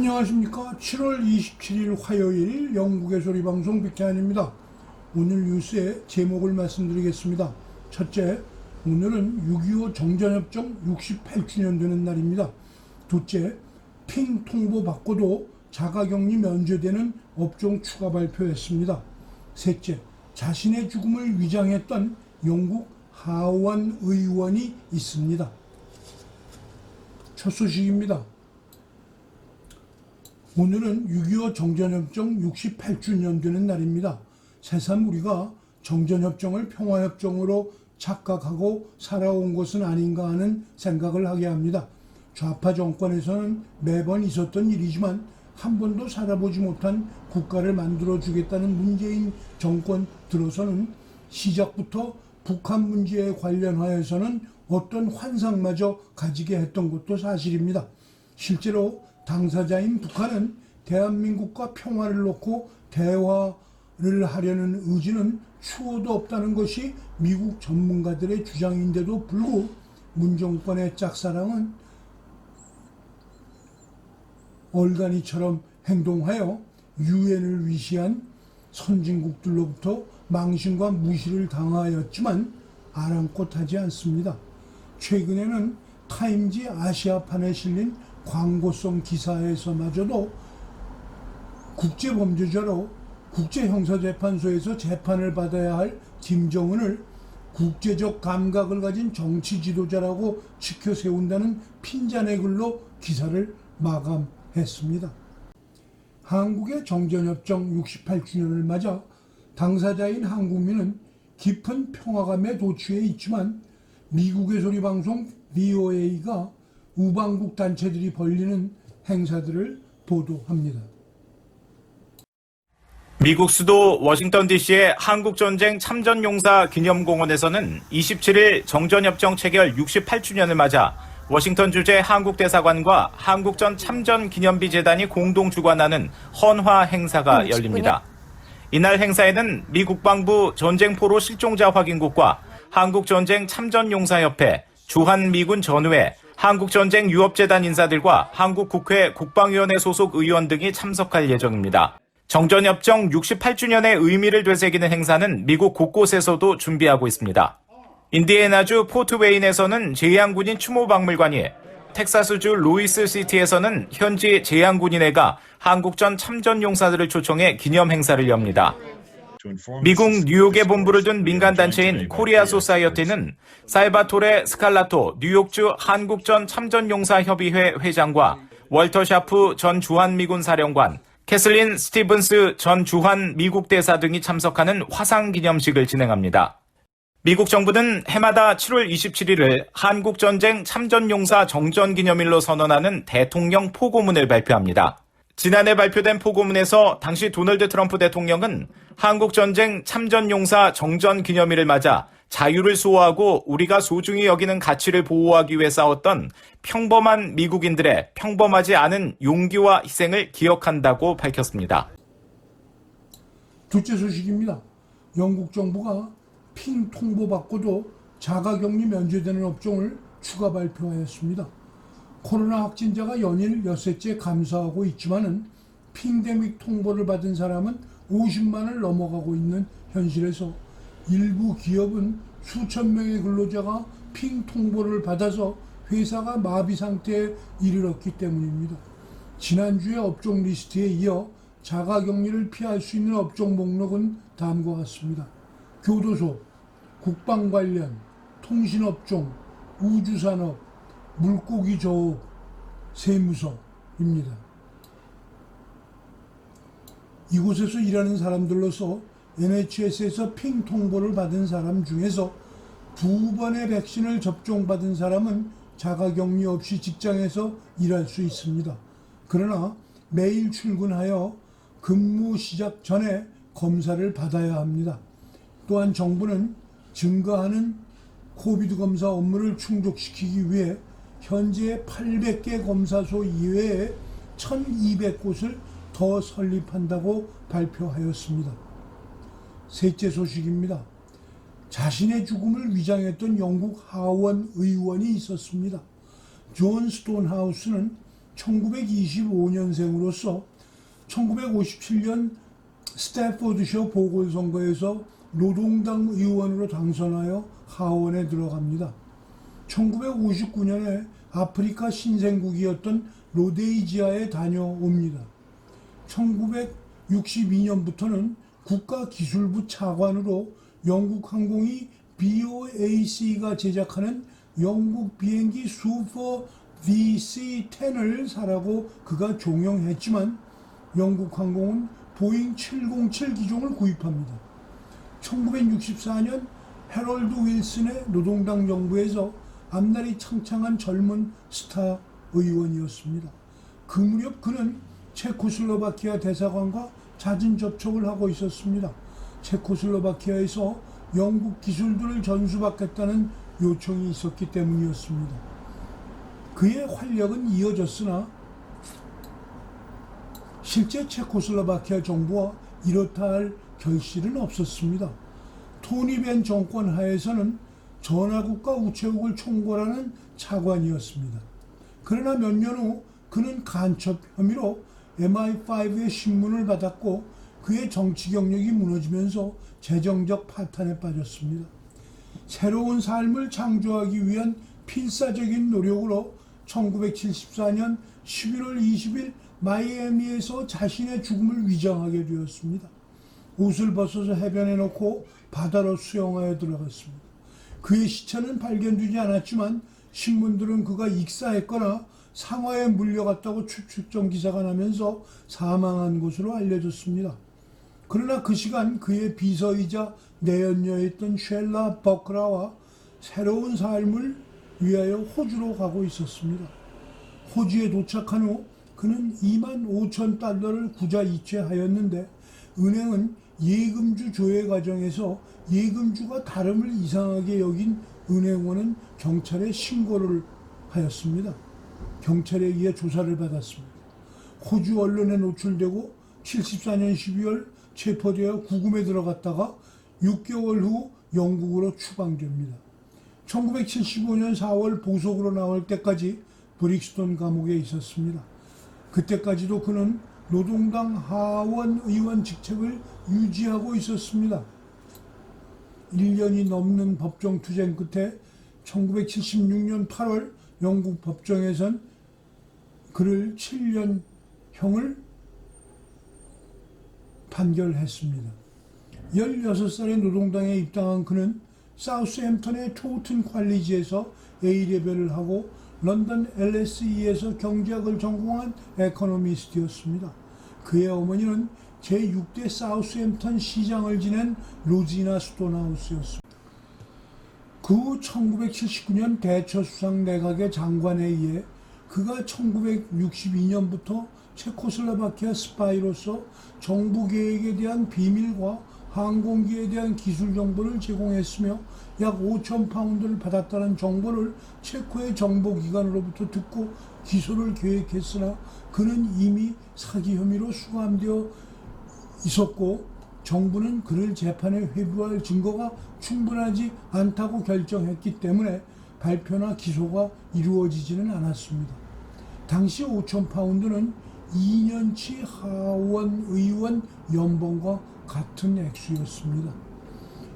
안녕하십니까. 7월 27일 화요일 영국의 소리방송 백태환입니다. 오늘 뉴스의 제목을 말씀드리겠습니다. 첫째, 오늘은 6.25 정전협정 68주년 되는 날입니다. 둘째, 핑 통보 받고도 자가격리 면제되는 업종 추가 발표했습니다. 셋째, 자신의 죽음을 위장했던 영국 하원 의원이 있습니다. 첫 소식입니다. 오늘은 6.25 정전협정 68주년 되는 날입니다. 새삼 우리가 정전협정을 평화협정으로 착각하고 살아온 것은 아닌가 하는 생각을 하게 합니다. 좌파 정권에서는 매번 있었던 일이지만 한 번도 살아보지 못한 국가를 만들어주겠다는 문재인 정권 들어서는 시작부터 북한 문제에 관련하여서는 어떤 환상마저 가지게 했던 것도 사실입니다. 실제로 당사자인 북한은 대한민국과 평화를 놓고 대화를 하려는 의지는 추호도 없다는 것이 미국 전문가들의 주장인데도 불구하고 문정권의 짝사랑은 얼간이처럼 행동하여 유엔을 위시한 선진국들로부터 망신과 무시를 당하였지만 아랑곳하지 않습니다. 최근에는 타임지 아시아판에 실린 광고성 기사에서마저도 국제범죄자로 국제형사재판소에서 재판을 받아야 할 김정은을 국제적 감각을 가진 정치 지도자라고 치켜 세운다는 핀잔의 글로 기사를 마감했습니다. 한국의 정전협정 68주년을 맞아 당사자인 한국민은 깊은 평화감에 도취해 있지만 미국의 소리방송 VOA가 우방국 단체들이 벌리는 행사들을 보도합니다. 미국 수도 워싱턴 DC의 한국전쟁 참전용사 기념공원에서는 27일 정전협정 체결 68주년을 맞아 워싱턴 주재 한국대사관과 한국전 참전기념비 재단이 공동 주관하는 헌화 행사가 열립니다. 이날 행사에는 미 국방부 전쟁포로 실종자 확인국과 한국전쟁 참전용사협회, 주한미군 전우회, 한국전쟁 유업재단 인사들과 한국국회 국방위원회 소속 의원 등이 참석할 예정입니다. 정전협정 68주년의 의미를 되새기는 행사는 미국 곳곳에서도 준비하고 있습니다. 인디애나주 포트웨인에서는 제향군인 추모박물관이, 텍사스주 루이스시티에서는 현지 제향군인회가 한국전 참전용사들을 초청해 기념 행사를 엽니다. 미국 뉴욕에 본부를 둔 민간단체인 코리아 소사이어티는 살바토레 스칼라토 뉴욕주 한국전 참전용사협의회 회장과 월터 샤프 전 주한미군 사령관, 캐슬린 스티븐스 전 주한 미국 대사 등이 참석하는 화상 기념식을 진행합니다. 미국 정부는 해마다 7월 27일을 한국전쟁 참전용사 정전기념일로 선언하는 대통령 포고문을 발표합니다. 지난해 발표된 포고문에서 당시 도널드 트럼프 대통령은 한국전쟁 참전용사 정전기념일을 맞아 자유를 수호하고 우리가 소중히 여기는 가치를 보호하기 위해 싸웠던 평범한 미국인들의 평범하지 않은 용기와 희생을 기억한다고 밝혔습니다. 둘째 소식입니다. 영국 정부가 핑 통보받고도 자가격리 면제되는 업종을 추가 발표하였습니다. 코로나 확진자가 연일 엿새째 감소하고 있지만은 핑데믹 통보를 받은 사람은 50만을 넘어가고 있는 현실에서 일부 기업은 수천 명의 근로자가 핑 통보를 받아서 회사가 마비 상태에 이르렀기 때문입니다. 지난주의 업종 리스트에 이어 자가격리를 피할 수 있는 업종 목록은 다음과 같습니다. 교도소, 국방 관련, 통신업종, 우주산업, 물고기 조업, 세무서입니다. 이곳에서 일하는 사람들로서 NHS에서 핑 통보를 받은 사람 중에서 2번의 백신을 접종받은 사람은 자가격리 없이 직장에서 일할 수 있습니다. 그러나 매일 출근하여 근무 시작 전에 검사를 받아야 합니다. 또한 정부는 증가하는 코비드 검사 업무를 충족시키기 위해 현재 800개 검사소 이외에 1200곳을 더 설립한다고 발표하였습니다. 셋째 소식입니다. 자신의 죽음을 위장했던 영국 하원 의원이 있었습니다. 존 스톤하우스는 1925년생으로서 1957년 스태포드셔 보궐선거에서 노동당 의원으로 당선하여 하원에 들어갑니다. 1959년에 아프리카 신생국이었던 로데이지아에 다녀옵니다. 1962년부터는 국가기술부 차관으로 영국 항공이 BOAC가 제작하는 영국 비행기 슈퍼 DC-10을 사라고 그가 종용했지만 영국 항공은 보잉 707 기종을 구입합니다. 1964년 해럴드 윌슨의 노동당 정부에서 앞날이 창창한 젊은 스타 의원이었습니다. 그 무렵 그는 체코슬로바키아 대사관과 잦은 접촉을 하고 있었습니다. 체코슬로바키아에서 영국 기술들을 전수받겠다는 요청이 있었기 때문이었습니다. 그의 활약은 이어졌으나 실제 체코슬로바키아 정부와 이렇다 할 결실은 없었습니다. 토니 벤 정권 하에서는 전하국과 우체국을 총괄하는 차관이었습니다. 그러나 몇 년 후 그는 간첩 혐의로 MI5의 신문을 받았고 그의 정치 경력이 무너지면서 재정적 파탄에 빠졌습니다. 새로운 삶을 창조하기 위한 필사적인 노력으로 1974년 11월 20일 마이애미에서 자신의 죽음을 위장하게 되었습니다. 옷을 벗어서 해변에 놓고 바다로 수영하여 들어갔습니다. 그의 시체는 발견되지 않았지만 신문들은 그가 익사했거나 상하에 물려갔다고 추측정 기사가 나면서 사망한 것으로 알려졌습니다. 그러나 그 시간 그의 비서이자 내연녀였던 쉘라 버크라와 새로운 삶을 위하여 호주로 가고 있었습니다. 호주에 도착한 후 그는 2만 5천 달러를 구자 이체하였는데 은행은 예금주 조회 과정에서 예금주가 다름을 이상하게 여긴 은행원은 경찰에 신고를 하였습니다. 경찰에 의해 조사를 받았습니다. 호주 언론에 노출되고 74년 12월 체포되어 구금에 들어갔다가 6개월 후 영국으로 추방됩니다. 1975년 4월 보석으로 나올 때까지 브릭스톤 감옥에 있었습니다. 그때까지도 그는 노동당 하원 의원 직책을 유지하고 있었습니다. 1년이 넘는 법정 투쟁 끝에 1976년 8월 영국 법정에선 그를 7년형을 판결했습니다. 16살의 노동당에 입당한 그는 사우스햄턴의 토우튼 퀄리지에서 A레벨을 하고 런던 LSE에서 경제학을 전공한 에코노미스트였습니다. 그의 어머니는 제6대 사우스햄턴 시장을 지낸 로지나 스톤하우스였습니다. 그 후 1979년 대처 수상 내각의 장관에 의해 그가 1962년부터 체코슬로바키아 스파이로서 정부 계획에 대한 비밀과 항공기에 대한 기술 정보를 제공했으며 약 5천 파운드를 받았다는 정보를 체코의 정보기관으로부터 듣고 기소를 계획했으나 그는 이미 사기 혐의로 수감되어 있었고 정부는 그를 재판에 회부할 증거가 충분하지 않다고 결정했기 때문에 발표나 기소가 이루어지지는 않았습니다. 당시 5천 파운드는 2년치 하원 의원 연봉과 같은 액수였습니다.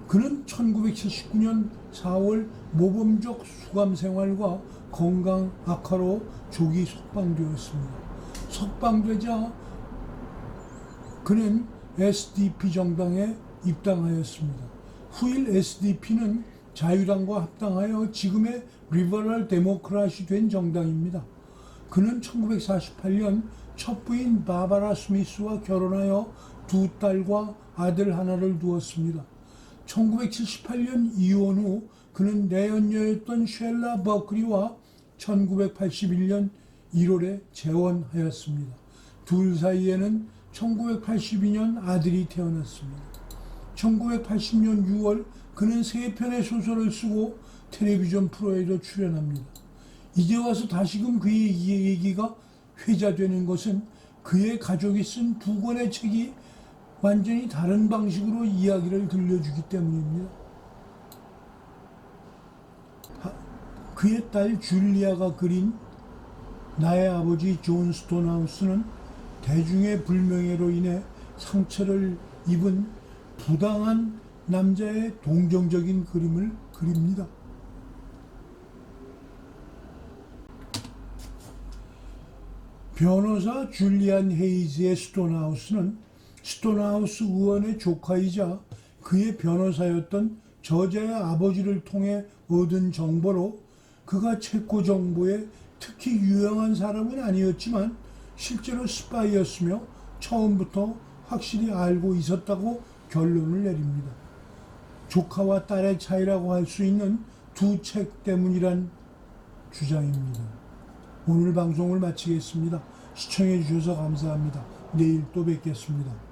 그는 1979년 4월 모범적 수감 생활과 건강 악화로 조기 석방되었습니다. 석방되자 그는 SDP 정당에 입당하였습니다. 후일 SDP는 자유당과 합당하여 지금의 리버럴 데모크라시 된 정당입니다. 그는 1948년 첫 부인 바바라 스미스와 결혼하여 두 딸과 아들 하나를 두었습니다. 1978년 이혼 후 그는 내연녀였던 쉘라 버크리와 1981년 1월에 재혼하였습니다. 둘 사이에는 1982년 아들이 태어났습니다. 1980년 6월 그는 3편의 소설을 쓰고 텔레비전 프로에도 출연합니다. 이제 와서 다시금 그의 얘기가 회자되는 것은 그의 가족이 쓴 2권의 책이 완전히 다른 방식으로 이야기를 들려주기 때문입니다. 그의 딸 줄리아가 그린 나의 아버지 존 스톤하우스는 대중의 불명예로 인해 상처를 입은 부당한 남자의 동정적인 그림을 그립니다. 변호사 줄리안 헤이즈의 스톤하우스는 스톤하우스 의원의 조카이자 그의 변호사였던 저자의 아버지를 통해 얻은 정보로 그가 체코 정부의 특히 유용한 사람은 아니었지만 실제로 스파이였으며 처음부터 확실히 알고 있었다고 결론을 내립니다. 조카와 딸의 차이라고 할 수 있는 두 책 때문이란 주장입니다. 오늘 방송을 마치겠습니다. 시청해 주셔서 감사합니다. 내일 또 뵙겠습니다.